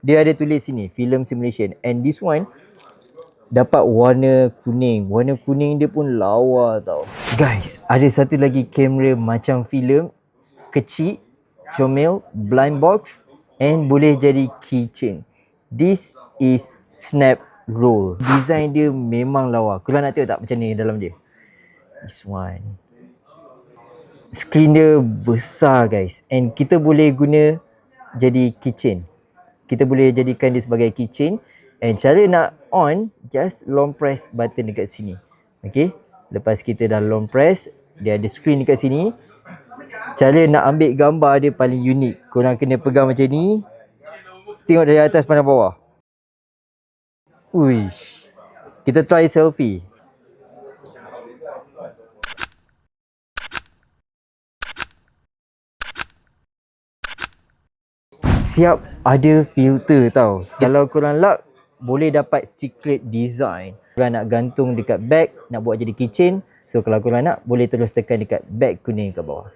Dia ada tulis sini film simulation, and this one dapat warna kuning. Warna kuning dia pun lawa tau. Guys, ada satu lagi kamera macam filem, kecil, comel, blind box, and boleh jadi keychain. This is snap roll. Design dia memang lawa. Korang nak tengok tak macam ni dalam dia? This one. Screen dia besar guys, and kita boleh guna jadi keychain. Kita boleh jadikan dia sebagai keychain, and cara nak on, just long press button dekat sini. Okay, lepas kita dah long press, dia ada screen dekat sini. Cara nak ambil gambar dia paling unik. Korang kena pegang macam ni, tengok dari atas pandang bawah. Uish. Kita try selfie. Siap ada filter tau. Kalau korang luck, boleh dapat secret design. Korang nak gantung dekat bag, nak buat jadi keychain. So kalau korang nak, boleh terus tekan dekat bag kuning kat bawah.